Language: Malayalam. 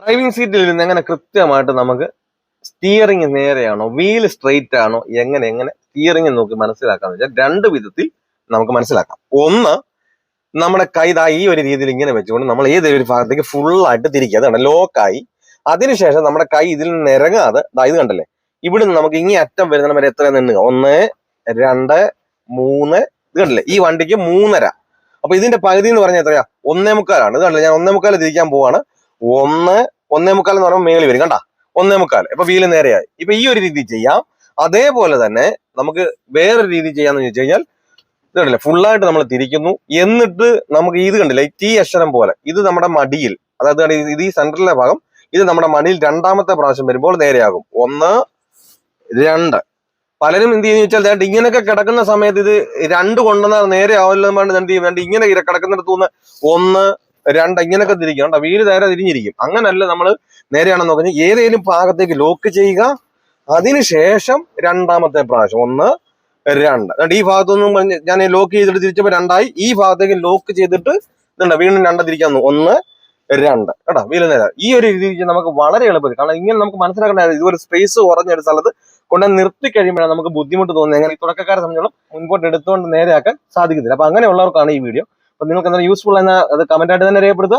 ഡ്രൈവിംഗ് സീറ്റിൽ ഇരുന്ന് എങ്ങനെ കൃത്യമായിട്ട് നമുക്ക് സ്റ്റിയറിംഗ് നേരെയാണോ, വീല് സ്ട്രെയിറ്റ് ആണോ, എങ്ങനെ സ്റ്റിയറിംഗ് നോക്കി മനസ്സിലാക്കാന്ന് വെച്ചാൽ രണ്ട് വിധത്തിൽ നമുക്ക് മനസ്സിലാക്കാം. ഒന്ന്, നമ്മുടെ കൈ ദാ ഈ ഒരു രീതിയിൽ ഇങ്ങനെ വെച്ചുകൊണ്ട് നമ്മൾ ഏതൊരു ഭാഗത്തേക്ക് ഫുള്ളായിട്ട് തിരിക്കുക. അതാണ് ലോക്കായി. അതിനുശേഷം നമ്മുടെ കൈ ഇതിൽ നിന്ന് ഇറങ്ങാതെ ദാ ഇത് കണ്ടല്ലേ, ഇവിടുന്ന് നമുക്ക് ഇങ്ങനെ അറ്റം വരുന്ന വരെ എത്ര നിന്നുക, 1, 2, 3, ഇത് കണ്ടില്ലേ, ഈ വണ്ടിക്ക് 3.5. അപ്പൊ ഇതിന്റെ പകുതി എന്ന് പറഞ്ഞാൽ എത്രയാ, 1.25. ഇത് കണ്ടില്ലേ, ഞാൻ 1.25 തിരിക്കാൻ പോവാണ്. 1.25 എന്ന് പറയുമ്പോൾ മേളിൽ വരും, കണ്ടാ 1.25. അപ്പൊ വീല് നേരെയായി. ഇപ്പൊ ഈ ഒരു രീതി ചെയ്യാം. അതേപോലെ തന്നെ നമുക്ക് വേറൊരു രീതി ചെയ്യാന്ന് ചോദിച്ചു കഴിഞ്ഞാൽ, ഇത് കണ്ടില്ലേ, ഫുള്ളായിട്ട് നമ്മൾ തിരിക്കുന്നു. എന്നിട്ട് നമുക്ക് ഇത് കണ്ടില്ലേ, T അക്ഷരം പോലെ ഇത് നമ്മുടെ മടിയിൽ, അതായത് ഇത് ഈ സെന്ററിലെ ഭാഗം, ഇത് നമ്മുടെ മടിയിൽ രണ്ടാമത്തെ പ്രാവശ്യം വരുമ്പോൾ നേരെയാകും. 1, 2. പലരും എന്ത് ചെയ്യുന്ന വെച്ചാൽ ഇങ്ങനെയൊക്കെ കിടക്കുന്ന സമയത്ത് ഇത് 2 കൊണ്ടുവന്നാൽ നേരെ ആവില്ല എന്ത് വേണ്ട, ഇങ്ങനെ കിടക്കുന്നിടത്തുനിന്ന് 1, 2 ഇങ്ങനെയൊക്കെ തിരിക്കും. കേട്ടോ, വീല് നേരെ തിരിഞ്ഞിരിക്കും. അങ്ങനല്ല, നമ്മൾ നേരെയാണെന്ന് നോക്കുന്നത് ഏതെങ്കിലും ഭാഗത്തേക്ക് ലോക്ക് ചെയ്യുക. അതിനുശേഷം രണ്ടാമത്തെ പ്രാവശ്യം 1, 2. ഈ ഭാഗത്തൊന്നും ഞാൻ ലോക്ക് ചെയ്തിട്ട് തിരിച്ചപ്പോ 2ആയി. ഈ ഭാഗത്തേക്ക് ലോക്ക് ചെയ്തിട്ട് ഇതുണ്ട്, വീണ്ടും 2 തിരിക്കാൻ 1, 2. കേട്ടോ, വീല് നേരെ. ഈ ഒരു രീതി നമുക്ക് വളരെ എളുപ്പത്തിൽ, കാരണം ഇങ്ങനെ നമുക്ക് മനസ്സിലാക്കേണ്ട ഇതുപോലെ സ്പേസ് കുറഞ്ഞൊരു സ്ഥലത്ത് കൊണ്ട് നിർത്തി കഴിയുമ്പോഴാണ് നമുക്ക് ബുദ്ധിമുട്ട് തോന്നുന്നത്. എങ്ങനെ ഈ തുടക്കക്കാരെ സംബന്ധിച്ചോളം മുൻപോട്ട് എടുത്തുകൊണ്ട് നേരെയാക്കാൻ സാധിക്കത്തില്ല. അപ്പൊ അങ്ങനെയുള്ളവർക്കാണ് ഈ വീഡിയോ. അപ്പൊ നിങ്ങൾക്ക് എന്തായാലും യൂസ്ഫുൾ എന്ന അത് കമന്റ് ആയിട്ട് തന്നെ രേഖപ്പെടുത്തുക.